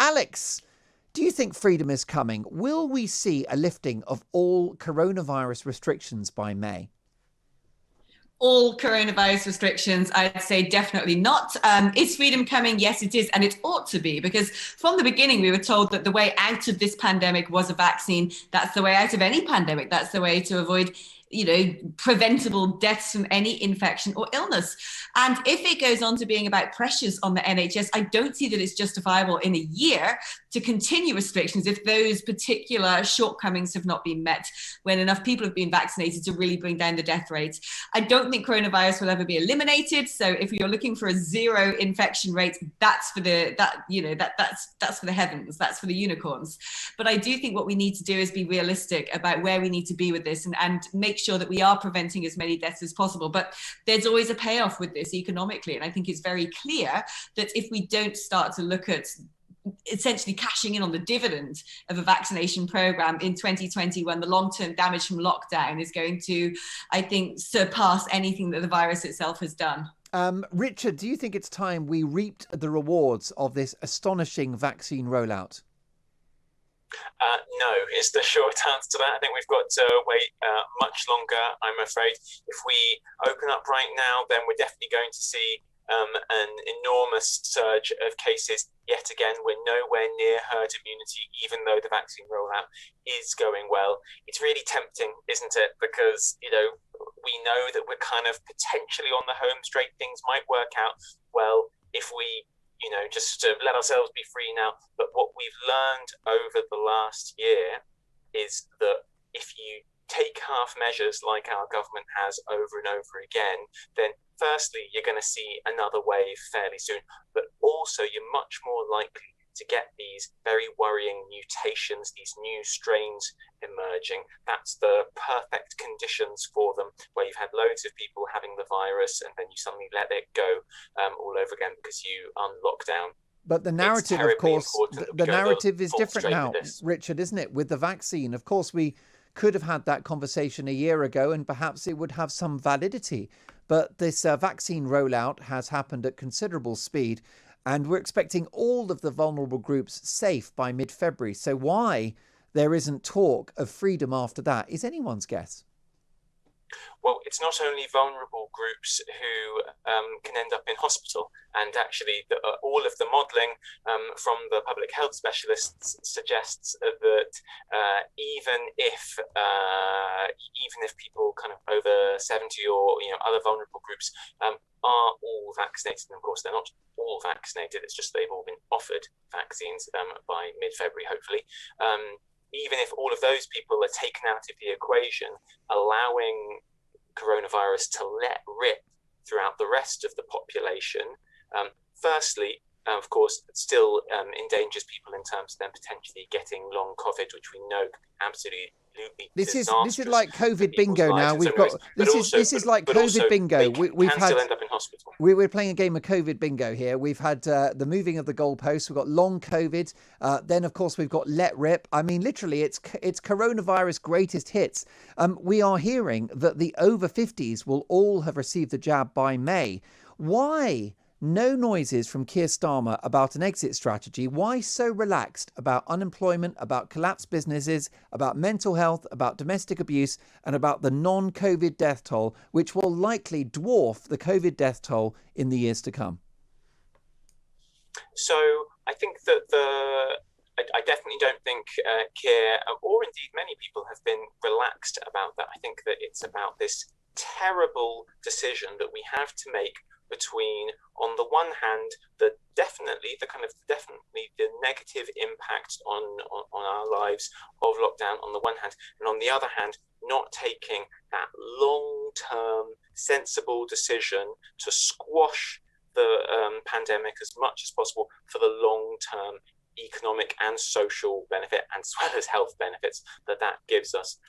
Alex, do you think freedom is coming? Will we see a lifting of all coronavirus restrictions by May? All coronavirus restrictions, I'd say definitely not. Is freedom coming? Yes, it is. And it ought to be, because from the beginning, we were told that the way out of this pandemic was a vaccine. That's the way out of any pandemic. That's the way to avoid, preventable deaths from any infection or illness. And if it goes on to being about pressures on the NHS, I don't see that it's justifiable in a year to continue restrictions if those particular shortcomings have not been met, when enough people have been vaccinated to really bring down the death rate. I don't think coronavirus will ever be eliminated. So if you're looking for a zero infection rate, that's for the that's for the heavens, that's for the unicorns. But I do think what we need to do is be realistic about where we need to be with this and make sure that we are preventing as many deaths as possible. But there's always a payoff with this economically. And I think it's very clear that if we don't start to look at essentially cashing in on the dividend of a vaccination program in 2020, when the long-term damage from lockdown is going to, I think, surpass anything that the virus itself has done. Richard, do you think it's time we reaped the rewards of this astonishing vaccine rollout? No, is the short answer to that. I think we've got to wait much longer, I'm afraid. If we open up right now, then we're definitely going to see an enormous surge of cases. Yet again, we're nowhere near herd immunity, even though the vaccine rollout is going well. It's really tempting, isn't it? Because, we know that we're kind of potentially on the home straight. Things might work out well if we just to let ourselves be free now. But what we've learned over the last year is that if you take half measures like our government has over and over again, then firstly, you're going to see another wave fairly soon, but also you're much more likely to get these very worrying mutations, these new strains emerging. That's the perfect conditions for them, where you've had loads of people having the virus and then you suddenly let it go all over again because you unlock down. But the narrative, of course, the narrative is different now, Richard, isn't it? With the vaccine, of course, we could have had that conversation a year ago and perhaps it would have some validity. But this vaccine rollout has happened at considerable speed. And we're expecting all of the vulnerable groups safe by mid-February. So why there isn't talk of freedom after that is anyone's guess. Well, it's not only vulnerable groups who can end up in hospital. And actually, all of the modelling from the public health specialists suggests that even if people kind of over 70 or other vulnerable groups are all vaccinated, and of course they're not all vaccinated, it's just they've all been offered vaccines by mid-February, hopefully. Even if all of those people are taken out of the equation, allowing coronavirus to let rip throughout the rest of the population, firstly, of course, it still endangers people in terms of them potentially getting long COVID, which we know absolutely. This is like COVID bingo now. This is like COVID bingo. We've had still end up in hospital. We're playing a game of COVID bingo here. We've had the moving of the goalposts. We've got long COVID. Then of course we've got let rip. I mean, literally, it's coronavirus greatest hits. We are hearing that the over 50s will all have received the jab by May. Why? No noises from Keir Starmer about an exit strategy. Why so relaxed about unemployment, about collapsed businesses, about mental health, about domestic abuse, and about the non-COVID death toll, which will likely dwarf the COVID death toll in the years to come? So I think that I definitely don't think Keir, or indeed many people, have been relaxed about that. I think that it's about this terrible decision that we have to make between, on the one hand, definitely the negative impact on our lives of lockdown on the one hand, and on the other hand, not taking that long-term sensible decision to squash the pandemic as much as possible for the long-term economic and social benefit, as well as health benefits that gives us.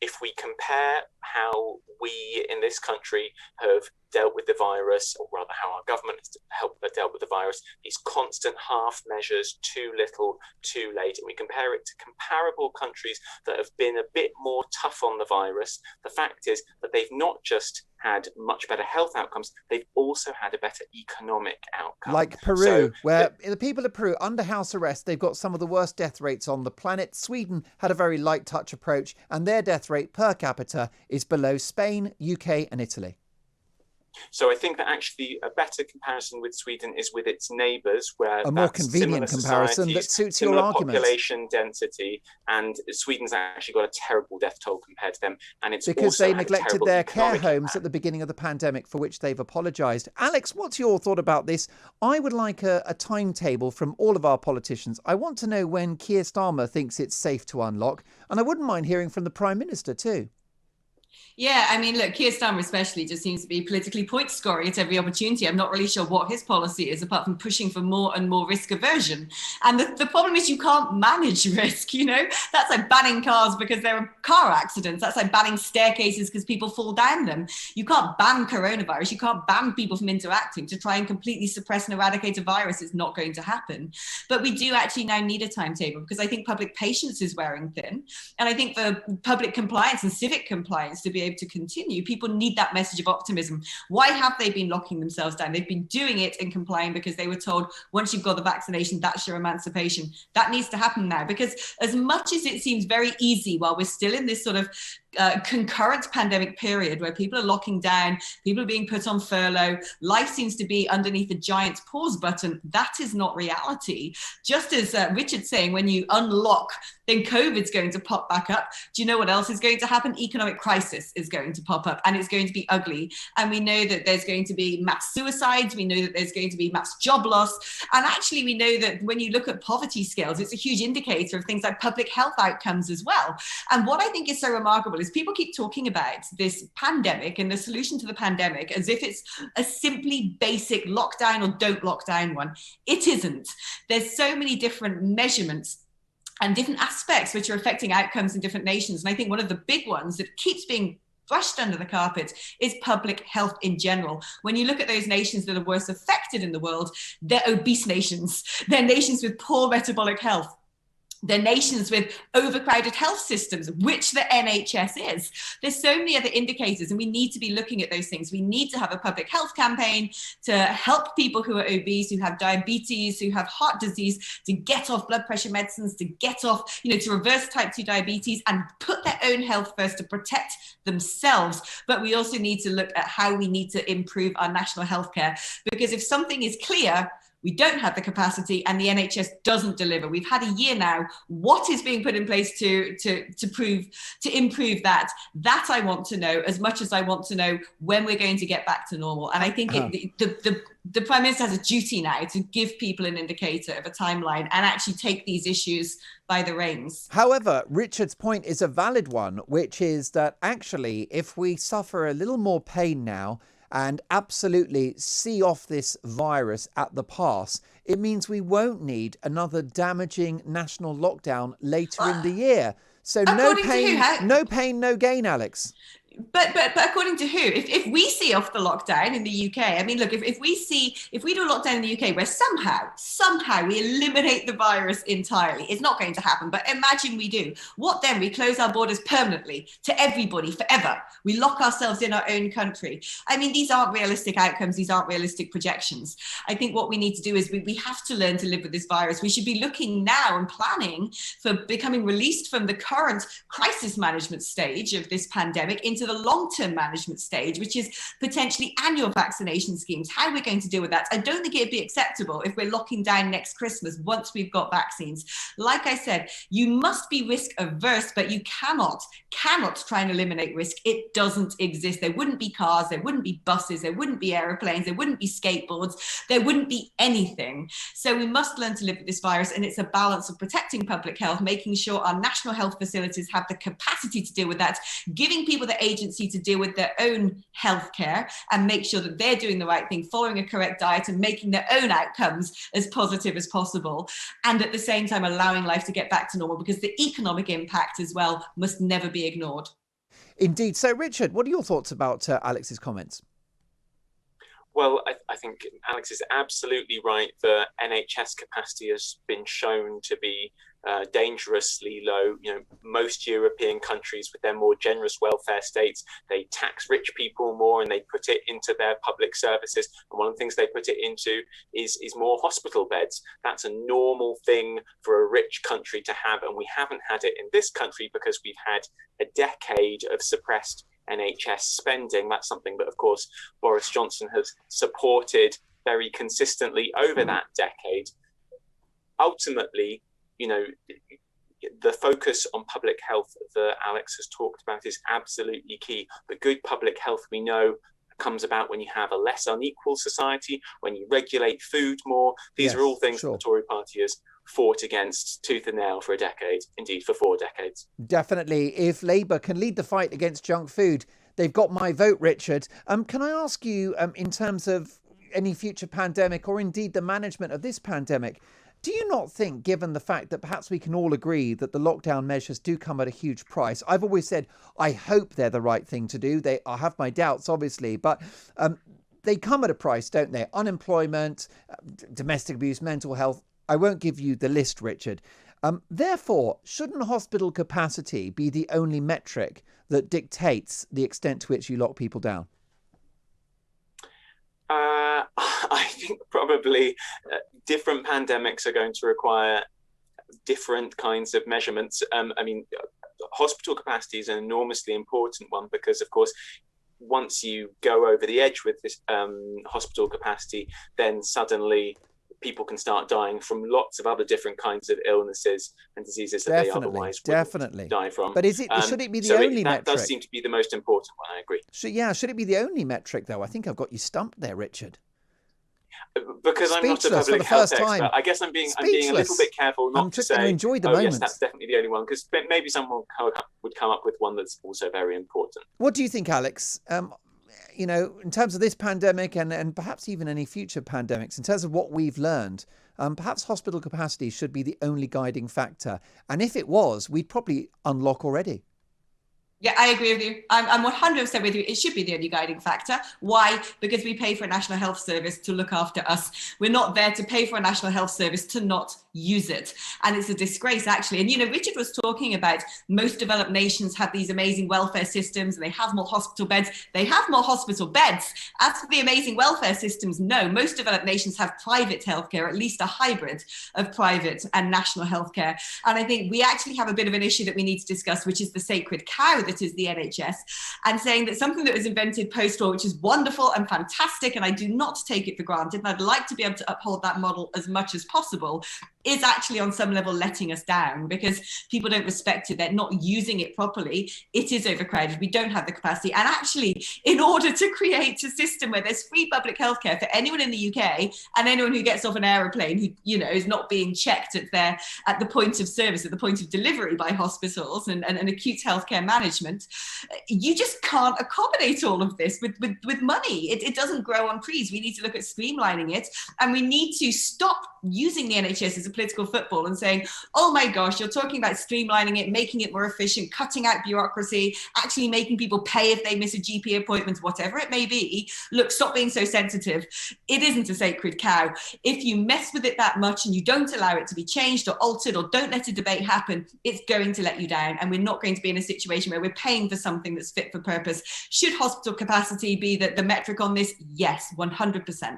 If we compare how we in this country have dealt with the virus, or rather how our government has dealt with the virus, these constant half measures, too little, too late, and we compare it to comparable countries that have been a bit more tough on the virus, the fact is that they've not just had much better health outcomes, they've also had a better economic outcome. Like Peru, where the people of Peru, under house arrest, they've got some of the worst death rates on the planet. Sweden had a very light touch approach, and their death rate per capita is below Spain, UK and Italy. So I think that actually a better comparison with Sweden is with its neighbours, where a more convenient comparison that suits your argument. Population density, and Sweden's actually got a terrible death toll compared to them, and it's because also they neglected their care homes impact at the beginning of the pandemic, for which they've apologised. Alex, what's your thought about this? I would like a timetable from all of our politicians. I want to know when Keir Starmer thinks it's safe to unlock, and I wouldn't mind hearing from the Prime Minister too. Yeah, I mean, look, Keir Starmer especially just seems to be politically point scoring at every opportunity. I'm not really sure what his policy is, apart from pushing for more and more risk aversion. And the problem is you can't manage risk, you know? That's like banning cars because there are car accidents. That's like banning staircases because people fall down them. You can't ban coronavirus. You can't ban people from interacting. To try and completely suppress and eradicate a virus is not going to happen. But we do actually now need a timetable, because I think public patience is wearing thin. And I think for public compliance and civic compliance to be able to continue, people need that message of optimism. Why have they been locking themselves down? They've been doing it and complying because they were told, once you've got the vaccination, that's your emancipation. That needs to happen now, because as much as it seems very easy while we're still in this sort of concurrent pandemic period where people are locking down, people are being put on furlough, life seems to be underneath a giant pause button. That is not reality. Just as Richard's saying, when you unlock, then COVID's going to pop back up. Do you know what else is going to happen? Economic crisis is going to pop up, and it's going to be ugly. And we know that there's going to be mass suicides. We know that there's going to be mass job loss. And actually, we know that when you look at poverty scales, it's a huge indicator of things like public health outcomes as well. And what I think is so remarkable is people keep talking about this pandemic and the solution to the pandemic as if it's a simply basic lockdown or don't lock down one. It isn't. There's so many different measurements and different aspects which are affecting outcomes in different nations. And I think one of the big ones that keeps being brushed under the carpet is public health in general. When you look at those nations that are worst affected in the world, they're obese nations. They're nations with poor metabolic health. They're nations with overcrowded health systems, which the NHS is. There's so many other indicators, and we need to be looking at those things. We need to have a public health campaign to help people who are obese, who have diabetes, who have heart disease, to get off blood pressure medicines, to get off, to reverse type 2 diabetes and put their own health first to protect themselves. But we also need to look at how we need to improve our national healthcare, because if something is clear, we don't have the capacity and the NHS doesn't deliver. We've had a year now. What is being put in place to improve that? That I want to know, as much as I want to know when we're going to get back to normal. And I think the Prime Minister has a duty now to give people an indicator of a timeline and actually take these issues by the reins. However, Richard's point is a valid one, which is that actually, if we suffer a little more pain now, and absolutely see off this virus at the pass, it means we won't need another damaging national lockdown later in the year. So no pain, no gain, Alex. But according to who? If we see off the lockdown in the UK, I mean, look, if we do a lockdown in the UK where somehow we eliminate the virus entirely, it's not going to happen. But imagine we do. What then? We close our borders permanently to everybody forever. We lock ourselves in our own country. I mean, these aren't realistic outcomes. These aren't realistic projections. I think what we need to do is we have to learn to live with this virus. We should be looking now and planning for becoming released from the current crisis management stage of this pandemic into the long-term management stage, which is potentially annual vaccination schemes, how we're going to deal with that. I don't think it'd be acceptable if we're locking down next Christmas once we've got vaccines. Like I said, you must be risk averse, but you cannot try and eliminate risk. It doesn't exist. There wouldn't be cars, there wouldn't be buses, there wouldn't be airplanes, there wouldn't be skateboards, there wouldn't be anything. So we must learn to live with this virus, and it's a balance of protecting public health, making sure our national health facilities have the capacity to deal with that, giving people the agency to deal with their own healthcare and make sure that they're doing the right thing, following a correct diet and making their own outcomes as positive as possible. And at the same time, allowing life to get back to normal, because the economic impact as well must never be ignored. Indeed. So, Richard, what are your thoughts about Alex's comments? Well, I think Alex is absolutely right. The NHS capacity has been shown to be dangerously low. Most European countries with their more generous welfare states, they tax rich people more and they put it into their public services. And one of the things they put it into is more hospital beds. That's a normal thing for a rich country to have. And we haven't had it in this country because we've had a decade of suppressed NHS spending. That's something that, of course, Boris Johnson has supported very consistently over that decade. Ultimately, the focus on public health that Alex has talked about is absolutely key. But good public health, we know, comes about when you have a less unequal society, when you regulate food more. These are all things that the Tory party has fought against tooth and nail for a decade, indeed for 4 decades. Definitely. If Labour can lead the fight against junk food, they've got my vote, Richard. Can I ask you, in terms of any future pandemic or indeed the management of this pandemic, do you not think, given the fact that perhaps we can all agree that the lockdown measures do come at a huge price? I've always said I hope they're the right thing to do. I have my doubts, obviously, but they come at a price, don't they? Unemployment, domestic abuse, mental health. I won't give you the list, Richard. Therefore, shouldn't hospital capacity be the only metric that dictates the extent to which you lock people down? I think probably different pandemics are going to require different kinds of measurements. Hospital capacity is an enormously important one because, of course, once you go over the edge with this hospital capacity, then suddenly people can start dying from lots of other different kinds of illnesses and diseases that they otherwise wouldn't die from. But should it be the only metric? That does seem to be the most important one, I agree. Should it be the only metric, though? I think I've got you stumped there, Richard. Because I'm not a public health expert, I guess I'm being a little bit careful not to say, enjoy the moment. Yes, that's definitely the only one, because maybe someone would come up with one that's also very important. What do you think, Alex? In terms of this pandemic and perhaps even any future pandemics, in terms of what we've learned, perhaps hospital capacity should be the only guiding factor. And if it was, we'd probably unlock already. Yeah, I agree with you. I'm 100% with you. It should be the only guiding factor. Why? Because we pay for a national health service to look after us. We're not there to pay for a national health service to not use it. And it's a disgrace, actually. And, Richard was talking about most developed nations have these amazing welfare systems and they have more hospital beds. They have more hospital beds. As for the amazing welfare systems, no, most developed nations have private healthcare, at least a hybrid of private and national healthcare. And I think we actually have a bit of an issue that we need to discuss, which is the sacred cow that is the NHS, and saying that something that was invented post-war, which is wonderful and fantastic, and I do not take it for granted, and I'd like to be able to uphold that model as much as possible, is actually on some level letting us down because people don't respect it. They're not using it properly. It is overcrowded. We don't have the capacity. And actually, in order to create a system where there's free public healthcare for anyone in the UK and anyone who gets off an aeroplane who, is not being checked at the point of service, at the point of delivery by hospitals and acute healthcare management, you just can't accommodate all of this with money. It doesn't grow on trees. We need to look at streamlining it, and we need to stop using the NHS as a political football and saying, oh my gosh, you're talking about streamlining it, making it more efficient, cutting out bureaucracy, actually making people pay if they miss a GP appointment, whatever it may be. Look, stop being so sensitive. It isn't a sacred cow. If you mess with it that much and you don't allow it to be changed or altered or don't let a debate happen, it's going to let you down. And we're not going to be in a situation where we're paying for something that's fit for purpose. Should hospital capacity be the metric on this? Yes, 100%.